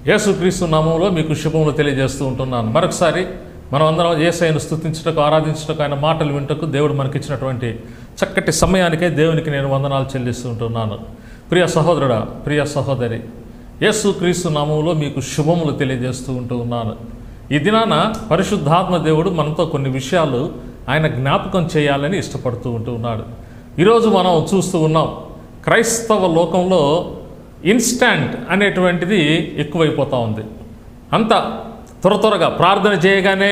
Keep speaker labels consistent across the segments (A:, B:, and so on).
A: యేసుక్రీస్తు నామములో మీకు శుభములు తెలియజేస్తూ ఉంటున్నాను. మరొకసారి మనం అందరం యేసయ్యను స్తుతించుటకు, ఆరాధించుటకు, ఆయన మాటలు వింటకు దేవుడు మనకిచ్చినటువంటి చక్కటి సమయానికే దేవునికి నేను వందనాలు చెల్లిస్తూ ఉంటున్నాను. ప్రియ సహోదరుడా, ప్రియ సహోదరి, యేసుక్రీస్తు నామములో మీకు శుభములు తెలియజేస్తూ ఉంటూ ఉన్నాను. ఈ దినాన పరిశుద్ధాత్మ దేవుడు మనతో కొన్ని విషయాలు ఆయన జ్ఞాపకం చేయాలని ఇష్టపడుతూ ఉంటూ ఉన్నాడు. ఈరోజు మనం చూస్తూ ఉన్నాం, క్రైస్తవ లోకంలో ఇన్స్టాంట్ అనేటువంటిది ఎక్కువైపోతూ ఉంది. అంత త్వరగా ప్రార్థన చేయగానే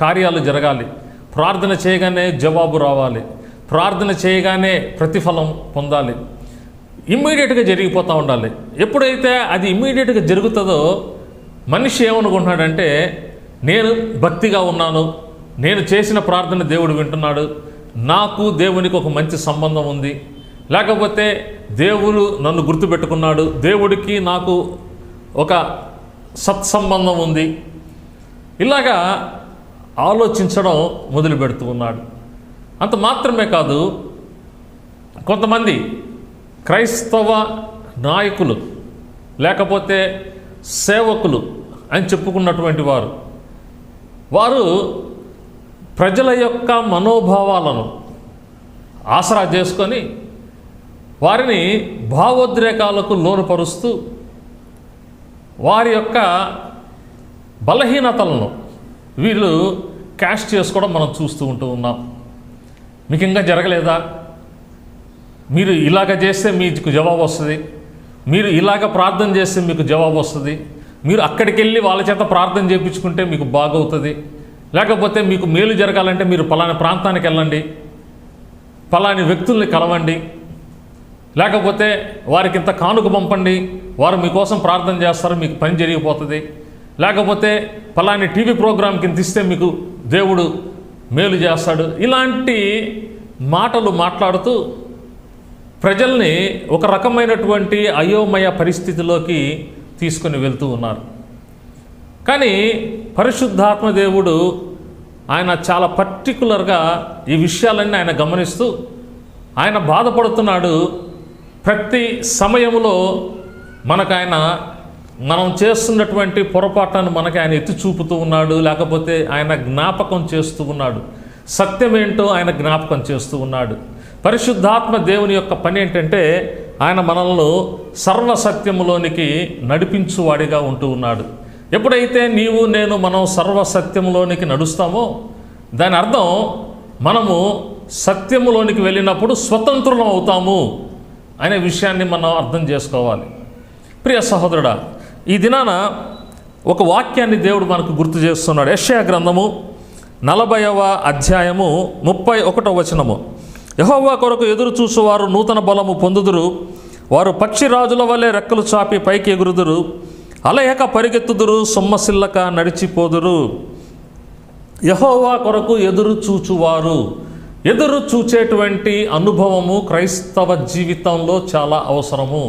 A: కార్యాలు జరగాలి, ప్రార్థన చేయగానే జవాబు రావాలి, ప్రార్థన చేయగానే ప్రతిఫలం పొందాలి, ఇమ్మీడియట్గా జరిగిపోతూ ఉండాలి. ఎప్పుడైతే అది ఇమ్మీడియట్గా జరుగుతుందో మనిషి ఏమనుకుంటున్నాడంటే, నేను భక్తిగా ఉన్నాను, నేను చేసిన ప్రార్థన దేవుడు వింటున్నాడు, నాకు దేవునికి ఒక మంచి సంబంధం ఉంది, లేకపోతే దేవుడు నన్ను గుర్తుపెట్టుకున్నాడు, దేవుడికి నాకు ఒక సత్సంబంధం ఉంది, ఇలాగా ఆలోచించడం మొదలు పెడుతూ ఉన్నాడు. అంత మాత్రమే కాదు, కొంతమంది క్రైస్తవ నాయకులు లేకపోతే సేవకులు అని చెప్పుకున్నటువంటి వారు ప్రజల యొక్క మనోభావాలను ఆసరా చేసుకొని వారిని భావోద్రేకాలకు లోనుపరుస్తూ వారి యొక్క బలహీనతలను వీళ్ళు క్యాష్ చేసుకోవడం మనం చూస్తూ ఉన్నాం. మీకు ఇంకా జరగలేదా? మీరు ఇలాగ చేస్తే మీకు జవాబు వస్తుంది, మీరు ఇలాగ ప్రార్థన చేస్తే మీకు జవాబు వస్తుంది, మీరు అక్కడికి వెళ్ళి వాళ్ళ చేత ప్రార్థన చేయించుకుంటే మీకు బాగవుతుంది, లేకపోతే మీకు మేలు జరగాలంటే మీరు పలానా ప్రాంతానికి వెళ్ళండి, పలాని వ్యక్తుల్ని కలవండి, లేకపోతే వారికి ఇంత కానుక పంపండి, వారు మీకోసం ప్రార్థన చేస్తారు, మీకు పని జరిగిపోతుంది, లేకపోతే పలాని టీవీ ప్రోగ్రాంకి ఇంత ఇస్తే మీకు దేవుడు మేలు చేస్తాడు. ఇలాంటి మాటలు మాట్లాడుతూ ప్రజల్ని ఒక రకమైనటువంటి అయోమయ పరిస్థితిలోకి తీసుకొని వెళ్తూ ఉన్నారు. కానీ పరిశుద్ధాత్మ దేవుడు ఆయన చాలా పర్టికులర్గా ఈ విషయాలన్నీ ఆయన గమనిస్తూ ఆయన బాధపడుతున్నాడు. ప్రతి సమయంలో మనకు ఆయన మనం చేస్తున్నటువంటి పొరపాట్లను మనకి ఆయన ఎత్తి చూపుతూ ఉన్నాడు, లేకపోతే ఆయన జ్ఞాపకం చేస్తూ ఉన్నాడు, సత్యమేంటో ఆయన జ్ఞాపకం చేస్తూ ఉన్నాడు. పరిశుద్ధాత్మ దేవుని యొక్క పని ఏంటంటే ఆయన మనల్ని సర్వసత్యములోనికి నడిపించువాడిగా ఉంటూ ఉన్నాడు. ఎప్పుడైతే నీవు నేను మనం సర్వసత్యములోనికి నడుస్తామో దాని అర్థం మనము సత్యములోనికి వెళ్ళినప్పుడు స్వతంత్రులం అవుతాము అనే విషయాన్ని మనం అర్థం చేసుకోవాలి. ప్రియ సహోదరుడా, ఈ దినాన ఒక వాక్యాన్ని దేవుడు మనకు గుర్తు చేస్తున్నాడు. యెషయా గ్రంథము 40వ అధ్యాయము 31వ వచనము. యెహోవా కొరకు ఎదురు చూసువారు నూతన బలము పొందుదురు, వారు పక్షిరాజుల వలె రెక్కలు చాపి పైకి ఎగురుదురు, అలయక పరిగెత్తుదురు, సొమ్మసిల్లక నడిచిపోదురు. యెహోవా కొరకు ఎదురు చూచువారు, ఎదురు చూచేటువంటి అనుభవము క్రైస్తవ జీవితంలో చాలా అవసరము.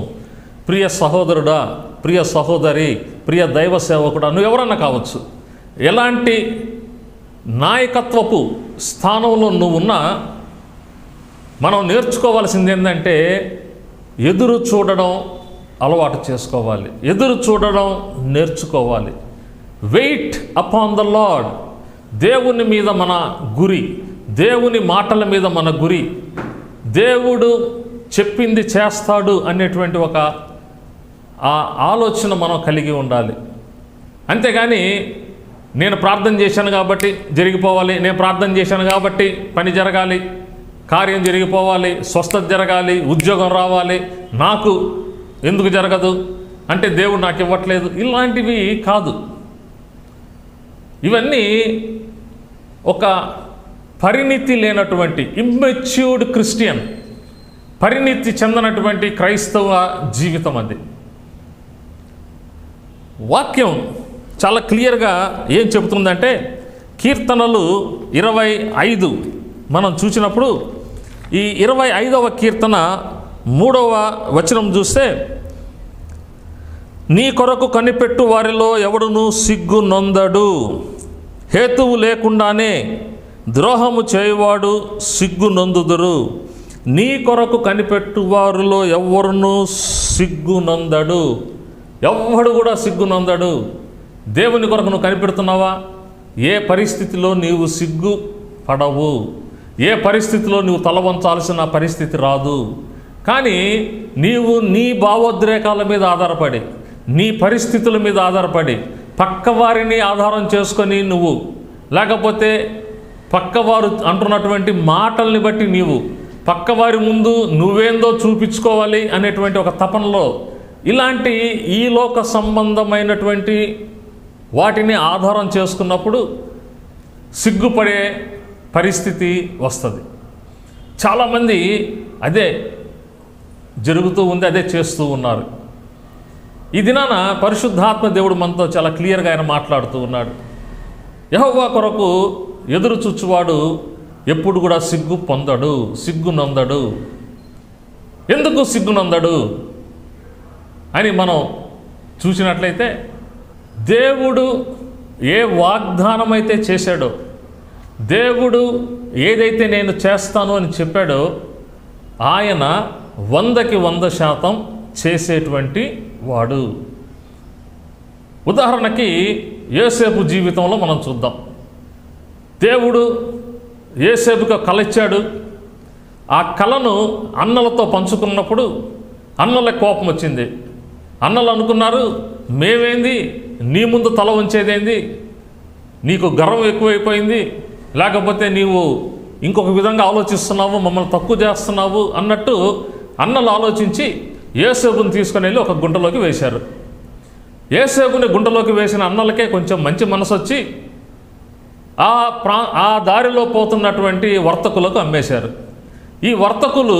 A: ప్రియ సహోదరుడా, ప్రియ సహోదరి, ప్రియ దైవ సేవకుడా, నువ్వు ఎవరన్నా కావచ్చు, ఎలాంటి నాయకత్వపు స్థానంలో నువ్వున్నా మనం నేర్చుకోవాల్సింది ఏంటంటే ఎదురు చూడడం అలవాటు చేసుకోవాలి, ఎదురు చూడడం నేర్చుకోవాలి. వెయిట్ అపాన్ ద లార్డ్, దేవుని మీద మన గురి, దేవుని మాటల మీద మన గురి, దేవుడు చెప్పింది చేస్తాడు అనేటువంటి ఒక ఆ ఆలోచన మనం కలిగి ఉండాలి. అంతేగాని నేను ప్రార్థన చేశాను కాబట్టి జరిగిపోవాలి, నేను ప్రార్థన చేశాను కాబట్టి పని జరగాలి, కార్యం జరిగిపోవాలి, స్వస్థత జరగాలి, ఉద్యోగం రావాలి, నాకు ఎందుకు జరగదు అంటే దేవుడు నాకు ఇవ్వట్లేదు, ఇలాంటివి కాదు. ఇవన్నీ ఒక పరిణితి లేనటువంటి ఇమ్మెచ్యూర్డ్ క్రిస్టియన్, పరిణితి చెందనటువంటి క్రైస్తవ జీవితం అది. వాక్యం చాలా క్లియర్గా ఏం చెబుతుందంటే, కీర్తనలు 25 మనం చూసినప్పుడు ఈ 25వ కీర్తన 3వ వచనం చూస్తే, నీ కొరకు కనిపెట్టు వారిలో ఎవడును సిగ్గు నొందడు, హేతువు లేకుండానే ద్రోహము చేయువాడు సిగ్గు నొందుదురు. నీ కొరకు కనిపెట్టు వారిలో ఎవరును సిగ్గు నొందడు. ఎవ్వడు కూడా సిగ్గునందడు. దేవుని కొరకు నువ్వు కనిపెడుతున్నావా? ఏ పరిస్థితిలో నీవు సిగ్గు పడవు, ఏ పరిస్థితిలో నువ్వు తల వంచాల్సిన పరిస్థితి రాదు. కానీ నీవు నీ భావోద్రేకాల మీద ఆధారపడి, నీ పరిస్థితుల మీద ఆధారపడి, పక్కవారిని ఆధారం చేసుకొని నువ్వు, లేకపోతే పక్కవారు అంటున్నటువంటి మాటల్ని బట్టి నీవు పక్కవారి ముందు నువ్వేందో చూపించుకోవాలి అనేటువంటి ఒక తపనలో ఇలాంటి ఈ లోక సంబంధమైనటువంటి వాటిని ఆధారం చేసుకున్నప్పుడు సిగ్గుపడే పరిస్థితి వస్తుంది. చాలామంది అదే జరుగుతూ ఉంది, అదే చేస్తూ ఉన్నారు. ఈ దినాన పరిశుద్ధాత్మ దేవుడు మనతో చాలా క్లియర్గా ఆయన మాట్లాడుతూ ఉన్నాడు. యెహోవా కొరకు ఎదురు చూచువాడు ఎప్పుడు కూడా సిగ్గు పొందడు, సిగ్గునందడు. ఎందుకు సిగ్గునందడు అని మనం చూసినట్లయితే, దేవుడు ఏ వాగ్దానం అయితే చేశాడో, దేవుడు ఏదైతే నేను చేస్తాను అని చెప్పాడో ఆయన 100కి 100% చేసేటువంటి వాడు. ఉదాహరణకి యోసేపు జీవితంలో మనం చూద్దాం. దేవుడు యోసేపుకు కల ఇచ్చాడు. ఆ కలను అన్నలతో పంచుకున్నప్పుడు అన్నలకు కోపం వచ్చింది. అన్నలు అనుకున్నారు, మేమేంది నీ ముందు తల ఉంచేదేంది, నీకు గర్వం ఎక్కువైపోయింది, లేకపోతే నీవు ఇంకొక విధంగా ఆలోచిస్తున్నావు, మమ్మల్ని తక్కువ చేస్తున్నావు అన్నట్టు అన్నలు ఆలోచించి యోసేపుని తీసుకుని వెళ్ళి ఒక గుంటలోకి వేశారు. యోసేపుని గుంటలోకి వేసిన అన్నలకే కొంచెం మంచి మనసు వచ్చి ఆ దారిలో పోతున్నటువంటి వర్తకులకు అమ్మేశారు. ఈ వర్తకులు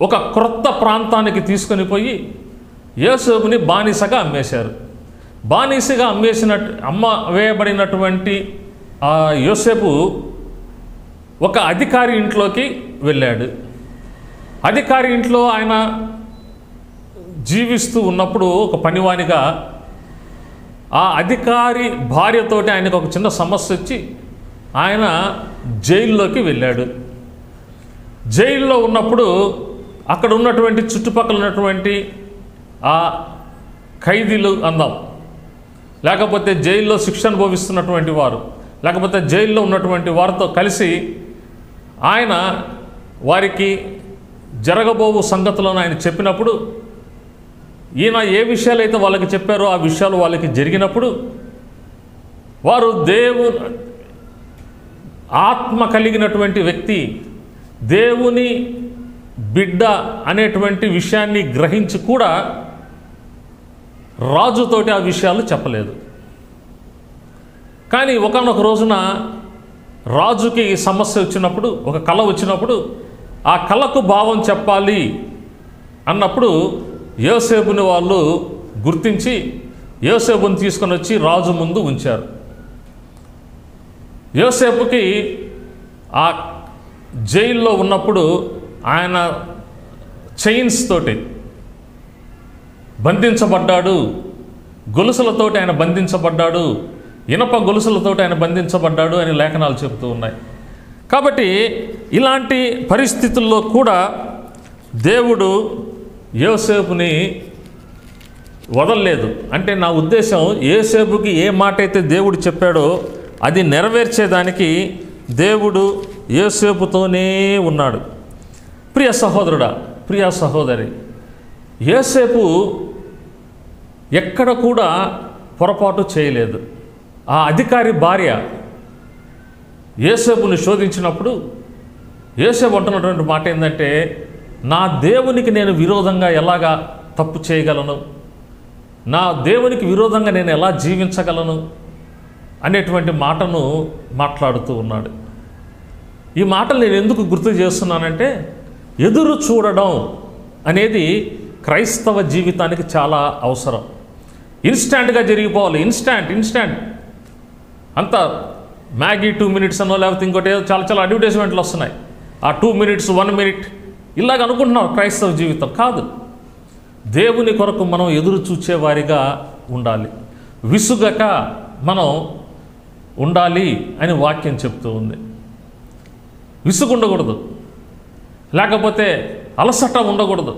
A: ఒక క్రొత్త ప్రాంతానికి తీసుకొని పోయి యోసేపుని బానిసగా అమ్మేశారు. బానిసగా వేయబడినటువంటి ఆ యోసేపు ఒక అధికారి ఇంట్లోకి వెళ్ళాడు. అధికారి ఇంట్లో ఆయన జీవిస్తూ ఉన్నప్పుడు ఒక పనివానిగా ఆ అధికారి భార్యతోటి ఆయనకు ఒక చిన్న సమస్య వచ్చి ఆయన జైల్లోకి వెళ్ళాడు. జైల్లో ఉన్నప్పుడు అక్కడ ఉన్నటువంటి చుట్టుపక్కల ఉన్నటువంటి ఆ ఖైదీలు అందాం, లేకపోతే జైల్లో శిక్ష అనుభవిస్తున్నటువంటి వారు, లేకపోతే జైల్లో ఉన్నటువంటి వారితో కలిసి ఆయన వారికి జరగబోవు సంగతులను ఆయన చెప్పినప్పుడు, ఈయన ఏ విషయాలైతే వాళ్ళకి చెప్పారో ఆ విషయాలు వాళ్ళకి జరిగినప్పుడు వారు ఆత్మ కలిగినటువంటి వ్యక్తి, దేవుని బిడ్డ అనేటువంటి విషయాన్ని గ్రహించి కూడా రాజుతోటి ఆ విషయాలు చెప్పలేదు. కానీ ఒకానొక రోజున రాజుకి సమస్య వచ్చినప్పుడు, ఒక కళ వచ్చినప్పుడు ఆ కళకు భావం చెప్పాలి అన్నప్పుడు యోసేపుని వాళ్ళు గుర్తించి యోసేపుని తీసుకొని వచ్చి రాజు ముందు ఉంచారు. యోసేపుకి ఆ జైల్లో ఉన్నప్పుడు ఆయన చైన్స్ తోటి బంధించబడ్డాడు, గొలుసులతోటి ఆయన బంధించబడ్డాడు, ఇనప గొలుసులతోటి ఆయన బంధించబడ్డాడు అని లేఖనాలు చెబుతూ ఉన్నాయి. కాబట్టి ఇలాంటి పరిస్థితుల్లో కూడా దేవుడు యోసేపుని వదలలేదు. అంటే నా ఉద్దేశం, యోసేపుకి ఏ మాట అయితే దేవుడు చెప్పాడో అది నెరవేర్చేదానికి దేవుడు యోసేపుతోనే ఉన్నాడు. ప్రియ సహోదరుడా, ప్రియ సహోదరి, యోసేపు ఎక్కడ కూడా పొరపాటు చేయలేదు. ఆ అధికారి భార్య యోసేపుని శోధించినప్పుడు యోసేపు అంటున్నటువంటి మాట ఏంటంటే, నా దేవునికి నేను విరోధంగా ఎలాగా తప్పు చేయగలను, నా దేవునికి విరోధంగా నేను ఎలా జీవించగలను అనేటువంటి మాటను మాట్లాడుతూ ఉన్నాడు. ఈ మాటలు నేను ఎందుకు గుర్తు చేస్తున్నానంటే, ఎదురు చూడడం అనేది క్రైస్తవ జీవితానికి చాలా అవసరం. ఇన్స్టాంట్గా జరిగిపోవాలి, ఇన్స్టాంట్ అంతా మ్యాగీ 2 minutes అనో లేకపోతే ఇంకోటి చాలా చాలా అడ్వర్టైజ్మెంట్లు వస్తున్నాయి. ఆ 2 minutes 1 minute ఇలాగ అనుకుంటున్నాం క్రైస్తవ జీవితం. కాదు, దేవుని కొరకు మనం ఎదురు చూచేవారిగా ఉండాలి, విసుగక మనం ఉండాలి అని వాక్యం చెప్తూ ఉంది. విసుగు ఉండకూడదు, లేకపోతే అలసట ఉండకూడదు.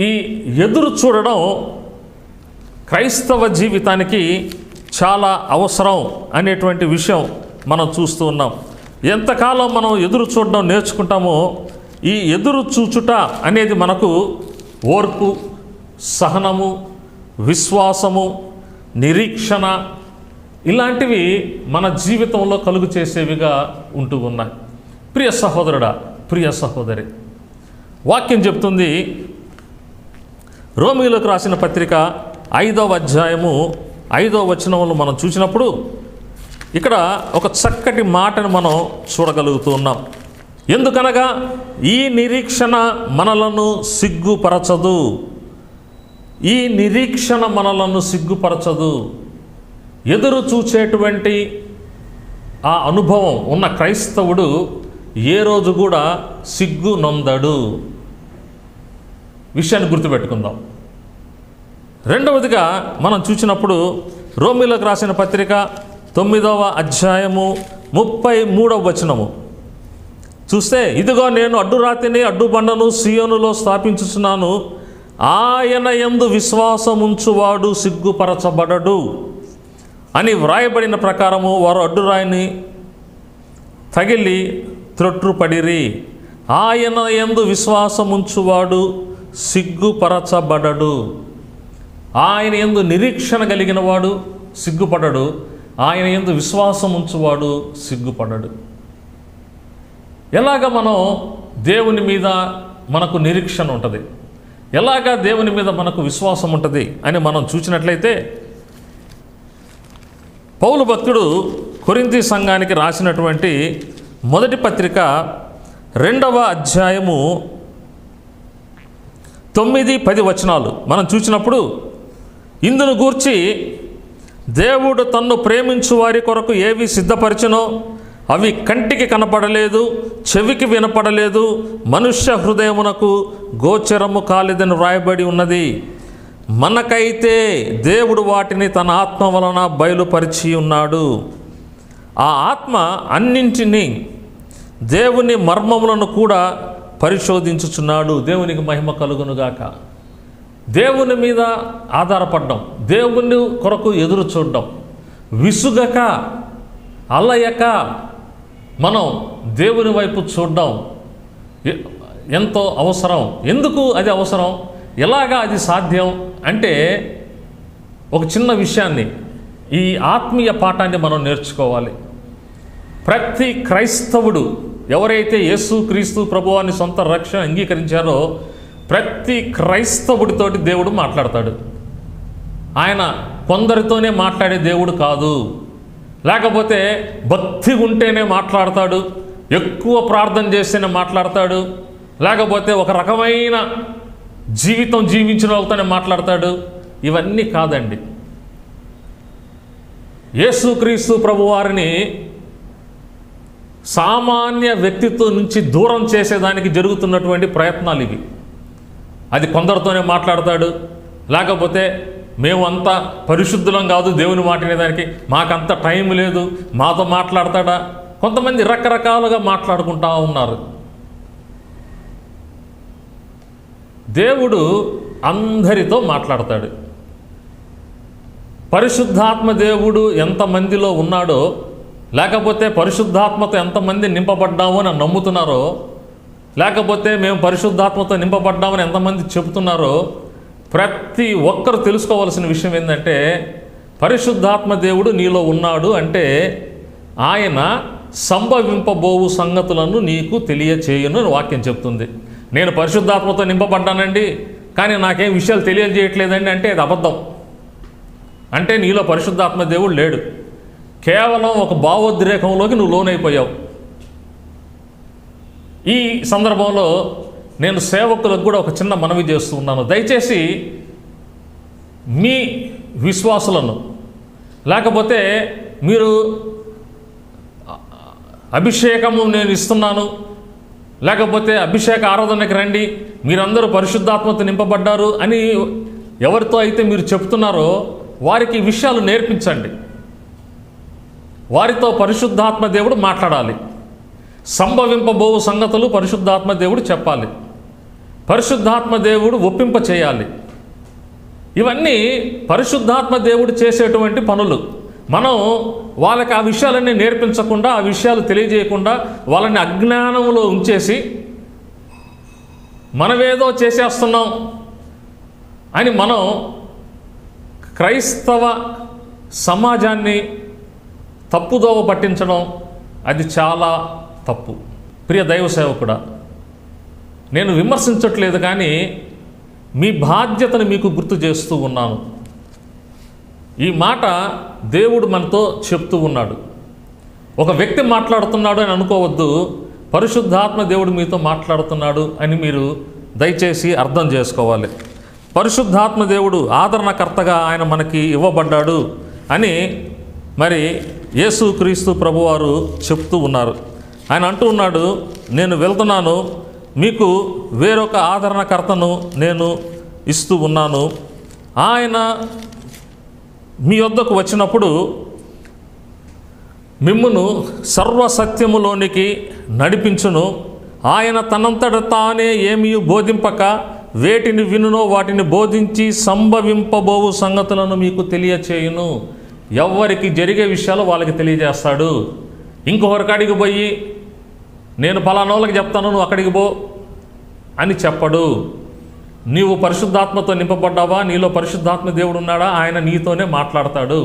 A: ఈ ఎదురు చూడడం క్రైస్తవ జీవితానికి చాలా అవసరం అనేటువంటి విషయం మనం చూస్తూ ఉన్నాం. ఎంతకాలం మనం ఎదురు చూడడం నేర్చుకుంటామో ఈ ఎదురు చూచుట అనేది మనకు ఓర్పు, సహనము, విశ్వాసము, నిరీక్షణ ఇలాంటివి మన జీవితంలో కలుగు చేసేవిగా ఉంటూ ఉన్నాయి. ప్రియ సహోదరుడా, ప్రియ సహోదరి, వాక్యం చెప్తుంది, రోమీయులకు రాసిన పత్రిక 5వ అధ్యాయము 5వ వచనంలో మనం చూసినప్పుడు ఇక్కడ ఒక చక్కటి మాటను మనం చూడగలుగుతూ ఉన్నాం. ఎందుకనగా ఈ నిరీక్షణ మనలను సిగ్గుపరచదు. ఈ నిరీక్షణ మనలను సిగ్గుపరచదు. ఎదురు చూచేటువంటి ఆ అనుభవం ఉన్న క్రైస్తవుడు ఏ రోజు కూడా సిగ్గు నొందడు. విషయాన్ని గుర్తుపెట్టుకుందాం. రెండవదిగా మనం చూసినప్పుడు రోమీయులకు రాసిన పత్రిక 9వ అధ్యాయము 33వ వచనము చూస్తే, ఇదిగో నేను అడ్డురాతిని అడ్డుబండను సియోనులో స్థాపించుచున్నాను, ఆయన యందు విశ్వాసముంచువాడు సిగ్గుపరచబడడు అని వ్రాయబడిన ప్రకారము వారు అడ్డురాయిని తగిలి త్రొట్టుపడిరి. ఆయన యందు విశ్వాసముంచువాడు సిగ్గుపరచబడడు. ఆయన యందు నిరీక్షణ కలిగిన వాడు సిగ్గుపడడు. ఆయన యందు విశ్వాసం ఉంచువాడు సిగ్గుపడడు. ఎలాగ మనం దేవుని మీద మనకు నిరీక్షణ ఉంటుంది, ఎలాగా దేవుని మీద మనకు విశ్వాసం ఉంటుంది అని మనం చూసినట్లయితే, పౌలు భక్తుడు కొరింథీ సంఘానికి రాసినటువంటి మొదటి పత్రిక 2వ అధ్యాయము 9-10 వచనాలు మనం చూసినప్పుడు, ఇందును గూర్చి దేవుడు తన్ను ప్రేమించు వారి కొరకు ఏవి సిద్ధపరిచినో అవి కంటికి కనపడలేదు, చెవికి వినపడలేదు, మనుష్య హృదయమునకు గోచరము కాలేదని వ్రాయబడి ఉన్నది. మనకైతే దేవుడు వాటిని తన ఆత్మ వలన బయలుపరిచి ఉన్నాడు. ఆ ఆత్మ అన్నింటినీ, దేవుని మర్మములను కూడా పరిశోధించుచున్నాడు. దేవునికి మహిమ కలుగునుగాక. దేవుని మీద ఆధారపడడం, దేవుని కొరకు ఎదురు చూడడం, విసుగక అలయక మనం దేవుని వైపు చూడడం ఎంతో అవసరం. ఎందుకు అది అవసరం, ఎలాగా అది సాధ్యం అంటే, ఒక చిన్న విషయాన్ని, ఈ ఆత్మీయ పాఠాన్ని మనం నేర్చుకోవాలి. ప్రతి క్రైస్తవుడు ఎవరైతే యేసు క్రీస్తు ప్రభువాని సొంత రక్షణ అంగీకరించారో ప్రతి క్రైస్తవుడితోటి దేవుడు మాట్లాడతాడు. ఆయన కొందరితోనే మాట్లాడే దేవుడు కాదు, లేకపోతే భక్తి ఉంటేనే మాట్లాడతాడు, ఎక్కువ ప్రార్థన చేస్తేనే మాట్లాడతాడు, లేకపోతే ఒక రకమైన జీవితం జీవించిన వాళ్ళతోనే మాట్లాడతాడు. ఇవన్నీ కాదండి. యేసుక్రీస్తు ప్రభువారిని సామాన్య వ్యక్తిత్వం నుంచి దూరం చేసేదానికి జరుగుతున్నటువంటి ప్రయత్నాలు ఇవి. అది కొందరితోనే మాట్లాడతాడు, లేకపోతే మేము అంతా పరిశుద్ధులం కాదు దేవుని మాట వినేదానికి, మాకంత టైం లేదు, మాతో మాట్లాడతాడా. కొంతమంది రకరకాలుగా మాట్లాడుకుంటా ఉన్నారు. దేవుడు అందరితో మాట్లాడతాడు. పరిశుద్ధాత్మ దేవుడు ఎంతమందిలో ఉన్నాడో, లేకపోతే పరిశుద్ధాత్మతో ఎంతమంది నింపబడ్డామో అని నమ్ముతున్నారో, లేకపోతే మేము పరిశుద్ధాత్మతో నింపబడ్డామని ఎంతమంది చెబుతున్నారో, ప్రతి ఒక్కరు తెలుసుకోవాల్సిన విషయం ఏంటంటే, పరిశుద్ధాత్మ దేవుడు నీలో ఉన్నాడు అంటే ఆయన సంభవింపబోవు సంగతులను నీకు తెలియచేయును అని వాక్యం చెప్తుంది. నేను పరిశుద్ధాత్మతో నింపబడ్డానండి కానీ నాకేం విషయాలు తెలియజేయట్లేదండి అంటే అది అబద్ధం. అంటే నీలో పరిశుద్ధాత్మ దేవుడు లేడు, కేవలం ఒక భావోద్రేకంలోకి నువ్వు లోనైపోయావు. ఈ సందర్భంలో నేను సేవకులకు కూడా ఒక చిన్న మనవి చేస్తూ ఉన్నాను. దయచేసి మీ విశ్వాసులను, లేకపోతే మీరు అభిషేకము నేను ఇస్తున్నాను, లేకపోతే అభిషేక ఆరాధనకి రండి, మీరందరూ పరిశుద్ధాత్మతో నింపబడ్డారు అని ఎవరితో అయితే మీరు చెప్తున్నారో వారికి విషయాలు నేర్పించండి. వారితో పరిశుద్ధాత్మ దేవుడు మాట్లాడాలి. సంభవింపబోవు సంగతులు పరిశుద్ధాత్మ దేవుడు చెప్పాలి. పరిశుద్ధాత్మ దేవుడు ఒప్పింప చేయాలి. ఇవన్నీ పరిశుద్ధాత్మ దేవుడు చేసేటువంటి పనులు. మనం వాళ్ళకి ఆ విషయాలన్నీ నేర్పించకుండా, ఆ విషయాలు తెలియజేయకుండా వాళ్ళని అజ్ఞానంలో ఉంచేసి మనమేదో చేసేస్తున్నాం అని మనం క్రైస్తవ సమాజాన్ని తప్పుదోవ పట్టించడం అది చాలా తప్పు. ప్రియ దైవ సేవకుడా, నేను విమర్శించట్లేదు, కానీ మీ బాధ్యతను మీకు గుర్తు చేస్తూ ఉన్నాను. ఈ మాట దేవుడు మనతో చెప్తూ ఉన్నాడు. ఒక వ్యక్తి మాట్లాడుతున్నాడు అని అనుకోవద్దు, పరిశుద్ధాత్మ దేవుడు మీతో మాట్లాడుతున్నాడు అని మీరు దయచేసి అర్థం చేసుకోవాలి. పరిశుద్ధాత్మ దేవుడు ఆదరణకర్తగా ఆయన మనకి ఇవ్వబడ్డాడు అని మరి యేసుక్రీస్తు ప్రభువారు చెప్తూ ఉన్నారు. ఆయన అంటూ ఉన్నాడు, నేను వెళ్తున్నాను, మీకు వేరొక ఆదరణకర్తను నేను ఇస్తూ ఉన్నాను. ఆయన మీ వద్దకు వచ్చినప్పుడు మిమ్మును సర్వసత్యములోనికి నడిపించును. ఆయన తనంతట తానే ఏమీ బోధింపక వేటిని వినునో వాటిని బోధించి సంభవింపబోవు సంగతులను మీకు తెలియచేయును. ఎవరికి జరిగే విషయాలు వాళ్ళకి తెలియజేస్తాడు. ఇంకొకరికాడికి పోయి నేను పలానోళ్ళకి చెప్తాను, నువ్వు అక్కడికి పో అని చెప్పడు. నీవు పరిశుద్ధాత్మతో నింపబడ్డావా, నీలో పరిశుద్ధాత్మ దేవుడు ఉన్నాడా, ఆయన నీతోనే మాట్లాడతాడు.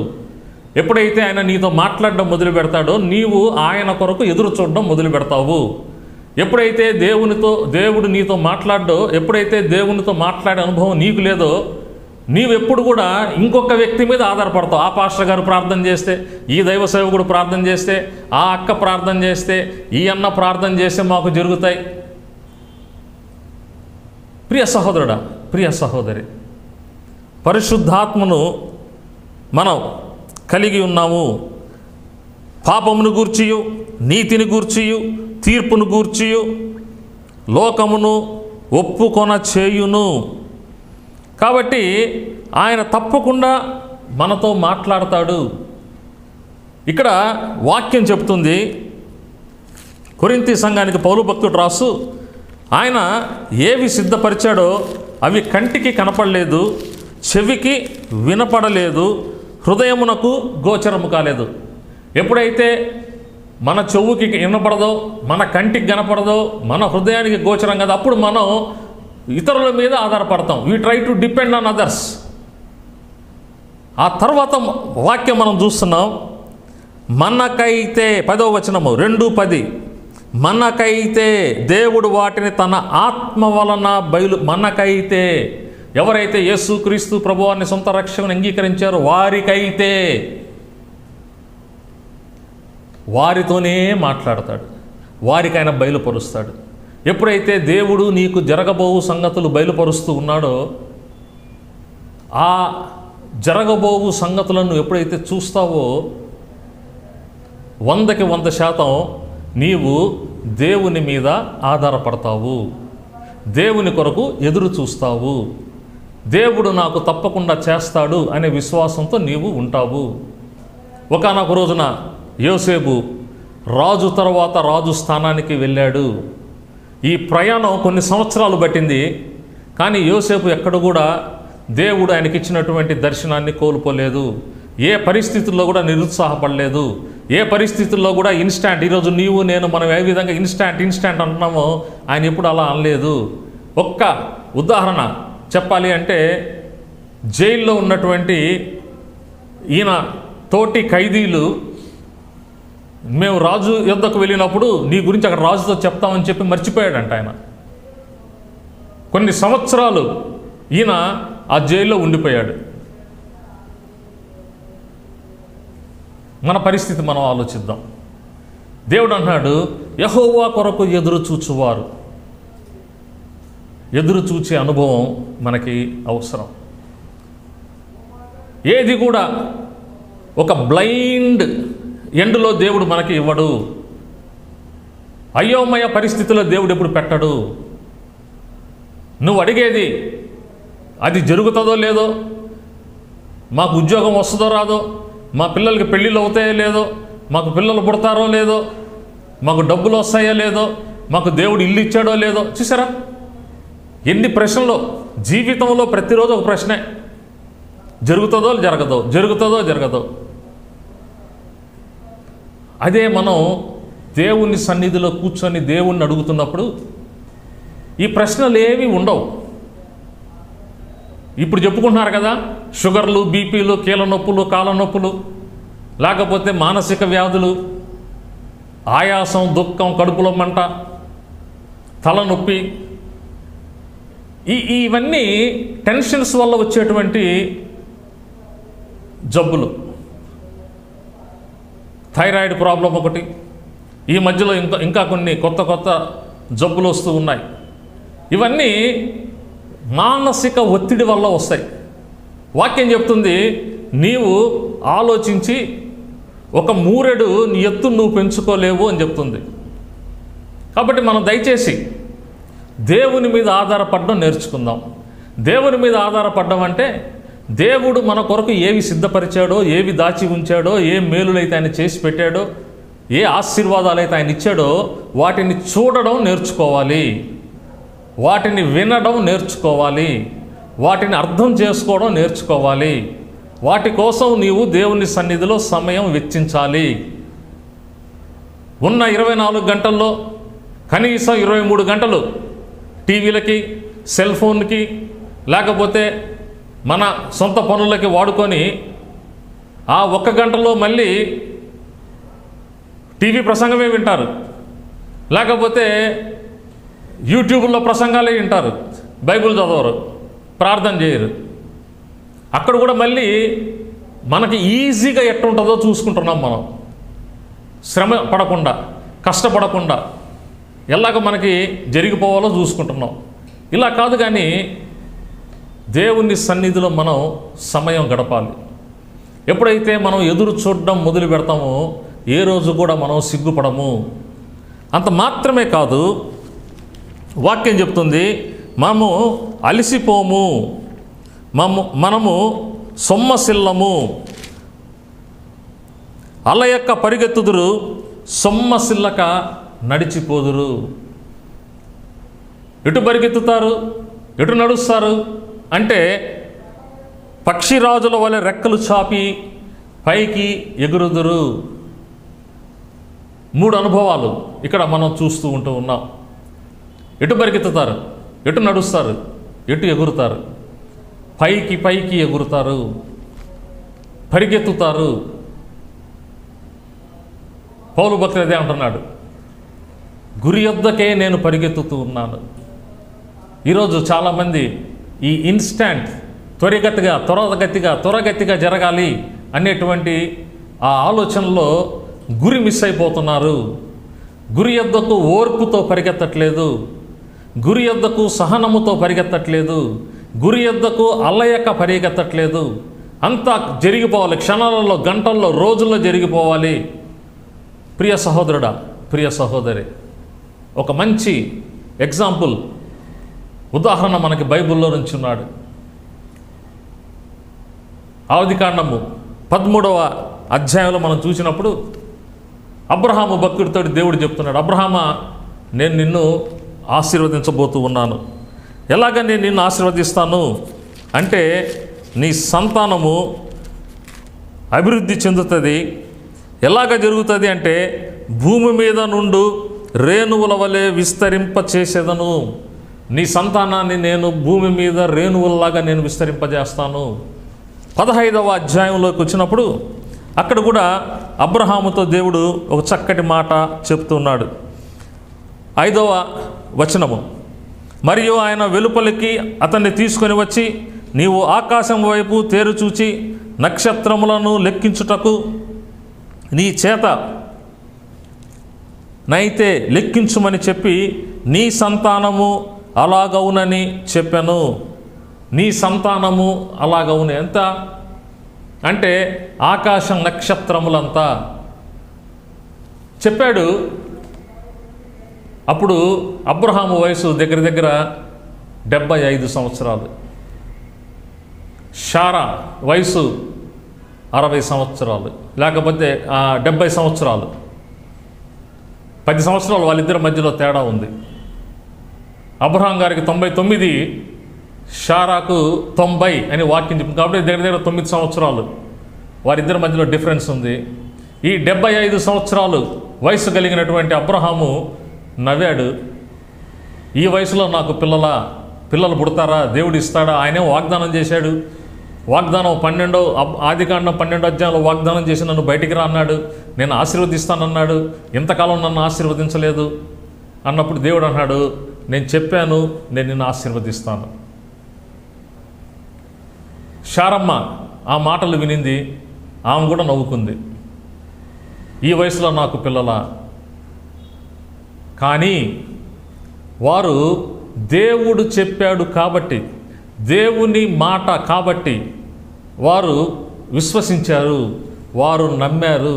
A: ఎప్పుడైతే ఆయన నీతో మాట్లాడడం మొదలు పెడతాడో నీవు ఆయన కొరకు ఎదురు చూడడం మొదలు పెడతావు. ఎప్పుడైతే దేవుడు నీతో మాట్లాడో, ఎప్పుడైతే దేవునితో మాట్లాడే అనుభవం నీకు లేదో, నీవెప్పుడు కూడా ఇంకొక వ్యక్తి మీద ఆధారపడతావు. ఆ పాస్టర్ గారు ప్రార్థన చేస్తే, ఈ దైవ సేవకుడు ప్రార్థన చేస్తే, ఆ అక్క ప్రార్థన చేస్తే, ఈ అన్న ప్రార్థన చేస్తే మాకు జరుగుతాయి. ప్రియ సహోదరుడా, ప్రియ సహోదరి, పరిశుద్ధాత్మను మనం కలిగి ఉన్నాము. పాపమును గూర్చియు, నీతిని గూర్చియు, తీర్పును గూర్చియు లోకమును ఒప్పుకొన చేయును. కాబట్టి ఆయన తప్పకుండా మనతో మాట్లాడతాడు. ఇక్కడ వాక్యం చెప్తుంది, కొరింథీ సంఘానికి పౌలు భక్తుడు రాసు, ఆయన ఏవి సిద్ధపరిచాడో అవి కంటికి కనపడలేదు, చెవికి వినపడలేదు, హృదయమునకు గోచరము కాలేదు. ఎప్పుడైతే మన చెవుకి వినపడదో, మన కంటికి కనపడదో, మన హృదయానికి గోచరం కదా, అప్పుడు మనం ఇతరుల మీద ఆధారపడతాం. We try to depend on others. ఆ తర్వాత వాక్యం మనం చూస్తున్నాం, మనకైతే 10వ వచనము 2:10, మనకైతే దేవుడు వాటిని తన ఆత్మ వలన మనకైతే, ఎవరైతే యేసుక్రీస్తు ప్రభువాన్ని సొంత రక్షకుని అంగీకరించారో వారికైతే, వారితోనే మాట్లాడతాడు, వారికి ఆయన బయలుపరుస్తాడు. ఎప్పుడైతే దేవుడు నీకు జరగబోవు సంగతులు బయలుపరుస్తూ ఉన్నాడో, ఆ జరగబోవు సంగతులను ఎప్పుడైతే చూస్తావో 100కి 100% నీవు దేవుని మీద ఆధారపడతావు, దేవుని కొరకు ఎదురు చూస్తావు. దేవుడు నాకు తప్పకుండా చేస్తాడు అనే విశ్వాసంతో నీవు ఉంటావు. ఒకానొక రోజున యోసేపు రాజు తర్వాత రాజు స్థానానికి వెళ్ళాడు. ఈ ప్రయాణం కొన్ని సంవత్సరాలు పట్టింది, కానీ యోసేపు ఎక్కడ కూడా దేవుడు ఆయనకి ఇచ్చినటువంటి దర్శనాన్ని కోల్పోలేదు. ఏ పరిస్థితుల్లో కూడా నిరుత్సాహపడలేదు. ఏ పరిస్థితుల్లో కూడా ఇన్స్టాంట్, ఈరోజు నీవు నేను మనం ఏ విధంగా ఇన్స్టాంట్ అంటున్నామో ఆయన ఎప్పుడు అలా అనలేదు. ఒక్క ఉదాహరణ చెప్పాలి అంటే, జైల్లో ఉన్నటువంటి ఈయన తోటి ఖైదీలు, మేము రాజు యుద్ధకు వెళ్ళినప్పుడు నీ గురించి అక్కడ రాజుతో చెప్తామని చెప్పి మర్చిపోయాడంట ఆయన. కొన్ని సంవత్సరాలు ఈయన ఆ జైల్లో ఉండిపోయాడు. మన పరిస్థితి మనం ఆలోచిద్దాం. దేవుడు అన్నాడు, యెహోవా కొరకు ఎదురు చూచువారు, ఎదురు చూచే అనుభవం మనకి అవసరం. ఏది కూడా ఒక బ్లైండ్ ఎండ్లో దేవుడు మనకి ఇవ్వడు. అయోమయ పరిస్థితిలో దేవుడు ఎప్పుడు పెట్టడు. నువ్వు అడిగేది అది జరుగుతుందో లేదో, మాకు ఉద్యోగం వస్తుందో రాదో, మా పిల్లలకి పెళ్ళిళ్ళు అవుతాయో లేదో, మాకు పిల్లలు పుడతారో లేదో, మాకు డబ్బులు వస్తాయో లేదో, మాకు దేవుడు ఇల్లు ఇచ్చాడో లేదో, చూసారా ఎన్ని ప్రశ్నలు జీవితంలో ప్రతిరోజు ఒక ప్రశ్నే, జరుగుతుందో జరగదో, జరుగుతుందో జరగదో. అదే మనం దేవుని సన్నిధిలో కూర్చొని దేవుణ్ణి అడుగుతున్నప్పుడు ఈ ప్రశ్నలు ఏవి ఉండవు. ఇప్పుడు చెప్పుకుంటున్నారు కదా, షుగర్లు, బీపీలు, కీళ్ళ నొప్పులు, కాళ్ళ నొప్పులు, లేకపోతే మానసిక వ్యాధులు, ఆయాసం, దుఃఖం, కడుపులో మంట, తలనొప్పి, ఇవన్నీ టెన్షన్స్ వల్ల వచ్చేటువంటి జబ్బులు. థైరాయిడ్ ప్రాబ్లం ఒకటి, ఈ మధ్యలో ఇంకా కొన్ని కొత్త కొత్త జబ్బులు వస్తూ ఉన్నాయి. ఇవన్నీ మానసిక ఒత్తిడి వల్ల వస్తాయి. వాక్యం చెప్తుంది, నీవు ఆలోచించి ఒక మూరెడు నీ ఎత్తును నువ్వు పెంచుకోలేవు అని చెప్తుంది. కాబట్టి మనం దయచేసి దేవుని మీద ఆధారపడడం నేర్చుకుందాం. దేవుని మీద ఆధారపడడం అంటే దేవుడు మన కొరకు ఏవి సిద్ధపరిచాడో, ఏవి దాచి ఉంచాడో, ఏ మేలులైతే ఆయన చేసి పెట్టాడో, ఏ ఆశీర్వాదాలైతే ఆయన ఇచ్చాడో వాటిని చూడడం నేర్చుకోవాలి, వాటిని వినడం నేర్చుకోవాలి, వాటిని అర్థం చేసుకోవడం నేర్చుకోవాలి. వాటి కోసం నీవు దేవుని సన్నిధిలో సమయం వెచ్చించాలి. ఉన్న 24 గంటల్లో కనీసం 23 గంటలు టీవీలకి, సెల్ ఫోన్కి, లేకపోతే మన సొంత పనులకి వాడుకొని ఆ 1 గంటలో మళ్ళీ టీవీ ప్రసంగమే వింటారు, లేకపోతే యూట్యూబ్లో ప్రసంగాలే వింటారు, బైబిల్ చదవరు, ప్రార్థన చేయరు. అక్కడ కూడా మళ్ళీ మనకి ఈజీగా ఎట్టుంటుందో చూసుకుంటున్నాం. మనం శ్రమ పడకుండా, కష్టపడకుండా ఎలాగ మనకి జరిగిపోవాలో చూసుకుంటున్నాం. ఇలా కాదు, కానీ దేవుని సన్నిధిలో మనం సమయం గడపాలి. ఎప్పుడైతే మనం ఎదురు చూడడం మొదలు పెడతామో ఏ రోజు కూడా మనం సిగ్గుపడము. అంత మాత్రమే కాదు, వాక్యం చెప్తుంది, మనము అలసిపోము, మనము సొమ్మసిల్లము, అలయక్క పరిగెత్తుదురు, సొమ్మసిల్లక నడిచిపోదురు. ఎటు పరిగెత్తుతారు, ఎటు నడుస్తారు అంటే పక్షిరాజుల వలె రెక్కలు చాపి పైకి ఎగురుదురు. 3 అనుభవాలు ఇక్కడ మనం చూస్తూ ఉన్నాం. ఎటు పరిగెత్తుతారు, ఎటు నడుస్తారు, ఎటు ఎగురుతారు. పైకి పైకి ఎగురుతారు, పరిగెత్తుతారు. పౌలు భక్తుడు అదే అంటున్నాడు, గురి యొద్దకే నేను పరిగెత్తుతూ ఉన్నాను. ఈరోజు చాలామంది ఈ ఇన్స్టాంట్, త్వరగతిగా జరగాలి అనేటువంటి ఆ ఆలోచనలో గురి మిస్ అయిపోతున్నారు. గురి యొద్దకు ఓర్పుతో పరిగెత్తట్లేదు, గురి యొద్దకు సహనముతో పరిగెత్తట్లేదు, గురి యొద్దకు అల్లయక పరిగెత్తట్లేదు. అంతా జరిగిపోవాలి, క్షణాలలో, గంటల్లో, రోజుల్లో జరిగిపోవాలి. ప్రియ సహోదరుడా, ప్రియ సహోదరి, ఒక మంచి ఎగ్జాంపుల్, ఉదాహరణ మనకి బైబిల్లో నుంచి ఉన్నాడు. ఆదికాండము 13వ అధ్యాయంలో మనం చూసినప్పుడు అబ్రహాము భక్తుడితో దేవుడు చెప్తున్నాడు, అబ్రహామా, నేను నిన్ను ఆశీర్వదించబోతూ ఉన్నాను. ఎలాగ నేను నిన్ను ఆశీర్వదిస్తాను అంటే, నీ సంతానము అభివృద్ధి చెందుతుంది. ఎలాగ జరుగుతుంది అంటే, భూమి మీద నుండి రేణువుల వలె విస్తరింప చేసేదను. నీ సంతానాన్ని నేను భూమి మీద రేణువుల్లాగా నేను విస్తరింపజేస్తాను. 15వ అధ్యాయంలోకి వచ్చినప్పుడు అక్కడ కూడా అబ్రహాముతో దేవుడు ఒక చక్కటి మాట చెప్తున్నాడు. 5వ వచనము, మరియు ఆయన వెలుపలికి అతన్ని తీసుకొని వచ్చి, నీవు ఆకాశం వైపు తేరుచూచి నక్షత్రములను లెక్కించుటకు నీ చేత నైతే లెక్కించుమని చెప్పి, నీ సంతానము అలాగవునని చెప్పాను. నీ సంతానము అలాగవును. ఎంత అంటే ఆకాశం నక్షత్రములంతా చెప్పాడు. అప్పుడు అబ్రహాము వయసు దగ్గర దగ్గర 75 సంవత్సరాలు, షారా వయసు 60 సంవత్సరాలు, లేకపోతే 70 సంవత్సరాలు. 10 సంవత్సరాలు వాళ్ళిద్దరి మధ్యలో తేడా ఉంది. అబ్రహాం గారికి 99, షారాకు 90 అని వాక్యం చెప్పింది. కాబట్టి దగ్గర దగ్గర 9 సంవత్సరాలు వారిద్దరి మధ్యలో డిఫరెన్స్ ఉంది. ఈ 75 సంవత్సరాలు వయసు కలిగినటువంటి అబ్రహాము నవ్వాడు. ఈ వయసులో నాకు పిల్లలు పుడతారా, దేవుడు ఇస్తాడా? ఆయనే వాగ్దానం చేశాడు. వాగ్దానం 12 ఆదికాండం 12 అధ్యాయంలో వాగ్దానం చేసి నన్ను బయటికి రా అన్నాడు. నేను ఆశీర్వదిస్తానన్నాడు. ఇంతకాలం నన్ను ఆశీర్వదించలేదు అన్నప్పుడు దేవుడు అన్నాడు, నేను చెప్పాను, నేను నిన్ను ఆశీర్వదిస్తాను. శారమ్మ ఆ మాటలు వినింది. ఆమె కూడా నవ్వుకుంది. ఈ వయసులో నాకు పిల్లలా? కానీ వారు దేవుడు చెప్పాడు కాబట్టి, దేవుని మాట కాబట్టి వారు విశ్వసించారు, వారు నమ్మారు,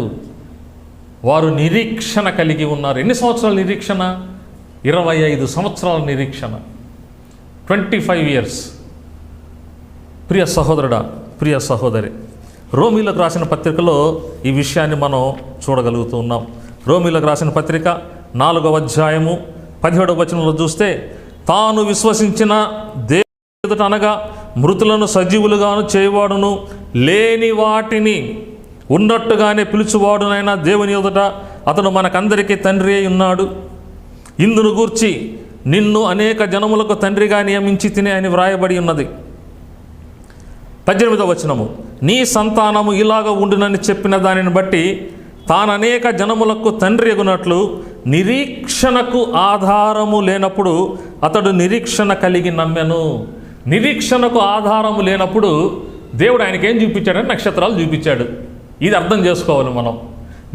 A: వారు నిరీక్షణ కలిగి ఉన్నారు. ఎన్ని సంవత్సరాల నిరీక్షణ? 25 సంవత్సరాల నిరీక్షణ, 25 years. ప్రియ సహోదరుడా, ప్రియ సహోదరి, రోమీలకు రాసిన పత్రికలో ఈ విషయాన్ని మనం చూడగలుగుతూ ఉన్నాం. రోమీలకు రాసిన పత్రిక 4వ అధ్యాయము 17వ వచనంలో చూస్తే, తాను విశ్వసించిన దేవుడు అనగా మృతులను సజీవులుగాను చేయవాడును, లేని వాటిని ఉన్నట్టుగానే పిలుచువాడునైనా దేవుని ఎదుట అతడు మనకందరికీ తండ్రి అయి ఉన్నాడు. ఇందును గూర్చి నిన్ను అనేక జనములకు తండ్రిగా నియమించి తినే అని వ్రాయబడి ఉన్నది. 18వ వచనము, నీ సంతానము ఇలాగ ఉండునని చెప్పిన దానిని బట్టి తాననేక జనములకు తండ్రి ఎగునట్లు నిరీక్షణకు ఆధారము లేనప్పుడు అతడు నిరీక్షణ కలిగి నమ్మెను. నిరీక్షణకు ఆధారము లేనప్పుడు దేవుడు ఆయనకి ఏం చూపించాడని నక్షత్రాలు చూపించాడు. ఇది అర్థం చేసుకోవాలి మనం.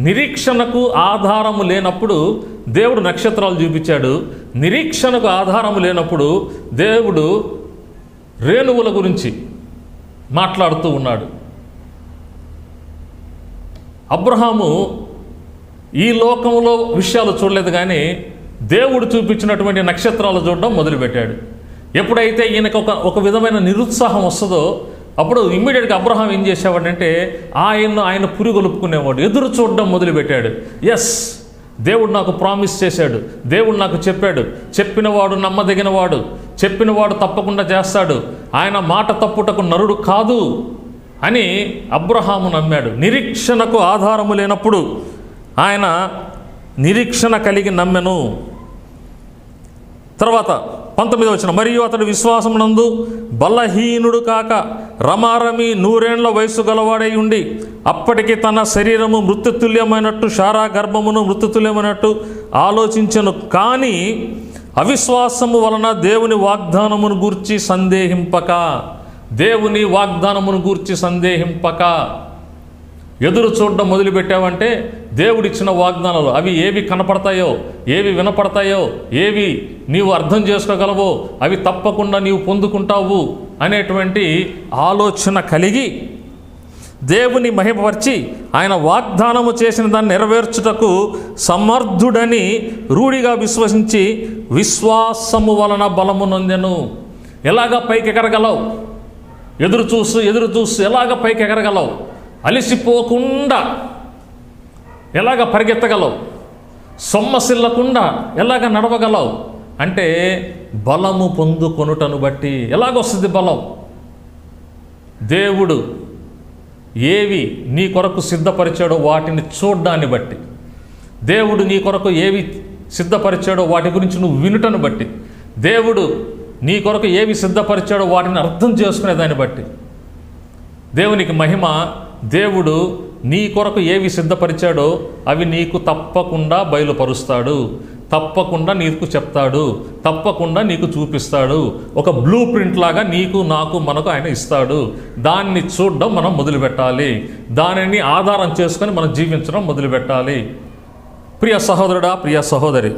A: నిరీక్షణకు ఆధారము లేనప్పుడు దేవుడు నక్షత్రాలు చూపించాడు. నిరీక్షణకు ఆధారము లేనప్పుడు దేవుడు రేణువుల గురించి మాట్లాడుతూ ఉన్నాడు. అబ్రహాము ఈ లోకంలో విషయాలు చూడలేదు, కానీ దేవుడు చూపించినటువంటి నక్షత్రాలు చూడడం మొదలుపెట్టాడు. ఎప్పుడైతే ఈయనకు ఒక విధమైన నిరుత్సాహం వస్తుందో అప్పుడు ఇమ్మీడియట్గా అబ్రహాం ఏం చేసేవాడంటే ఆయన పురిగొలుపుకునేవాడు, ఎదురు చూడడం మొదలుపెట్టాడు. ఎస్, దేవుడు నాకు ప్రామిస్ చేశాడు, దేవుడు నాకు చెప్పాడు, చెప్పినవాడు నమ్మదగినవాడు, చెప్పినవాడు తప్పకుండా చేస్తాడు, ఆయన మాట తప్పుటకు నరుడు కాదు అని అబ్రహాము నమ్మాడు. నిరీక్షణకు ఆధారము లేనప్పుడు ఆయన నిరీక్షణ కలిగి నమ్మెను. తర్వాత 19వ వచనం, మరియు అతడు విశ్వాసమునందు బలహీనుడు కాక రమారమి 100 ఏండ్ల వయసు గలవాడై ఉండి అప్పటికి తన శరీరము మృత్యుతుల్యమైనట్టు శారా గర్భమును మృత్యుతుల్యమైనట్టు ఆలోచించెను. కానీ అవిశ్వాసము వలన దేవుని వాగ్దానమును గూర్చి సందేహింపక, దేవుని వాగ్దానమును గూర్చి సందేహింపక. ఎదురు చూడడం మొదలుపెట్టావంటే దేవుడిచ్చిన వాగ్దానాలు అవి ఏవి కనపడతాయో, ఏవి వినపడతాయో, ఏవి నీవు అర్థం చేసుకోగలవో అవి తప్పకుండా నీవు పొందుకుంటావు అనేటువంటి ఆలోచన కలిగి దేవుని మహిమపరిచి ఆయన వాగ్దానము చేసిన దాన్ని నెరవేర్చుటకు సమర్థుడని రూఢిగా విశ్వసించి విశ్వాసము వలన బలము నొందెను. ఎలాగ పైకి ఎగరగలవు? ఎదురు చూస్తూ ఎలాగ పైకి ఎగరగలవు? అలిసిపోకుండా ఎలాగ పరిగెత్తగలవు? సొమ్మసిల్లకుండా ఎలాగ నడవగలవు అంటే బలము పొందుకొనుటను బట్టి. ఎలాగొస్తుంది బలం? దేవుడు ఏవి నీ కొరకు సిద్ధపరిచాడో వాటిని చూడ్డాన్ని బట్టి, దేవుడు నీ కొరకు ఏవి సిద్ధపరిచాడో వాటి గురించి నువ్వు వినుటను బట్టి, దేవుడు నీ కొరకు ఏవి సిద్ధపరిచాడో వాటిని అర్థం చేసుకునేదాన్ని బట్టి. దేవునికి మహిమ. దేవుడు నీ కొరకు ఏవి సిద్ధపరిచాడో అవి నీకు తప్పకుండా బయలుపరుస్తాడు, తప్పకుండా నీకు చెప్తాడు, తప్పకుండా నీకు చూపిస్తాడు. ఒక బ్లూ ప్రింట్ లాగా నీకు నాకు మనకు ఆయన ఇస్తాడు. దాన్ని చూడడం మనం మొదలుపెట్టాలి, దానిని ఆధారం చేసుకొని మనం జీవించడం మొదలుపెట్టాలి. ప్రియ సహోదరుడా, ప్రియ సహోదరి,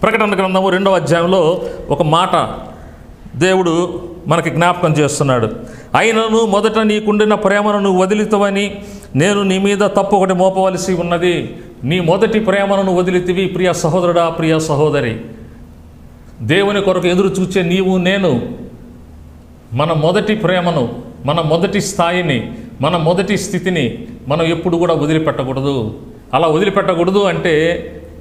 A: ప్రకటన గ్రంథము 2వ అధ్యాయంలో ఒక మాట దేవుడు మనకి జ్ఞాపకం చేస్తున్నాడు. అయినను మొదట నీకుండిన ప్రేమను నువ్వు వదిలితవని నేను నీ మీద తప్పు ఒకటి మోపవలసి ఉన్నది. నీ మొదటి ప్రేమను నువ్వు వదిలితివి. ప్రియ సహోదరుడా, ప్రియ సహోదరి, దేవుని కొరకు ఎదురు చూచే నీవు నేను మన మొదటి ప్రేమను, మన మొదటి స్థాయిని, మన మొదటి స్థితిని మనం ఎప్పుడు కూడా వదిలిపెట్టకూడదు. అలా వదిలిపెట్టకూడదు అంటే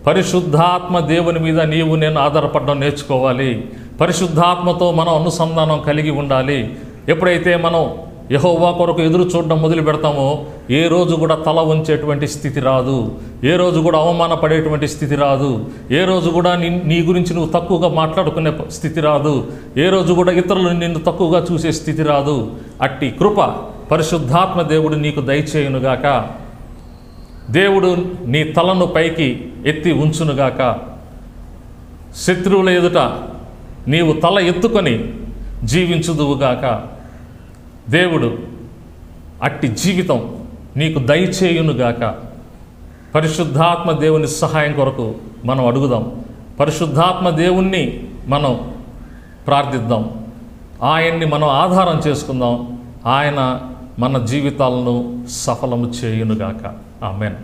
A: పరిశుద్ధాత్మ దేవుని మీద నీవు నేను ఆధారపడడం నేర్చుకోవాలి. పరిశుద్ధాత్మతో మనం అనుసంధానం కలిగి ఉండాలి. ఎప్పుడైతే మనం యెహోవా కొరకు ఎదురు చూడడం మొదలు పెడతామో ఏ రోజు కూడా తల ఉంచేటువంటి స్థితి రాదు, ఏ రోజు కూడా అవమానపడేటువంటి స్థితి రాదు, ఏ రోజు కూడా నీ గురించి నువ్వు తక్కువగా మాట్లాడుకునే స్థితి రాదు, ఏ రోజు కూడా ఇతరులు నిన్ను తక్కువగా చూసే స్థితి రాదు. అట్టి కృప పరిశుద్ధాత్మ దేవుడు నీకు దయచేయునుగాక. దేవుడు నీ తలను పైకి ఎత్తి ఉంచునుగాక. శత్రువుల ఎదుట నీవు తల ఎత్తుకొని జీవించుదువుగాక. దేవుడు అట్టి జీవితం నీకు దయచేయునుగాక. పరిశుద్ధాత్మ దేవుని సహాయం కొరకు మనం అడుగుదాం. పరిశుద్ధాత్మ దేవుణ్ణి మనం ప్రార్థిద్దాం. ఆయన్ని మనం ఆధారం చేసుకుందాం. ఆయన మన జీవితాలను సఫలము చేయునుగాక. ఆమేన్.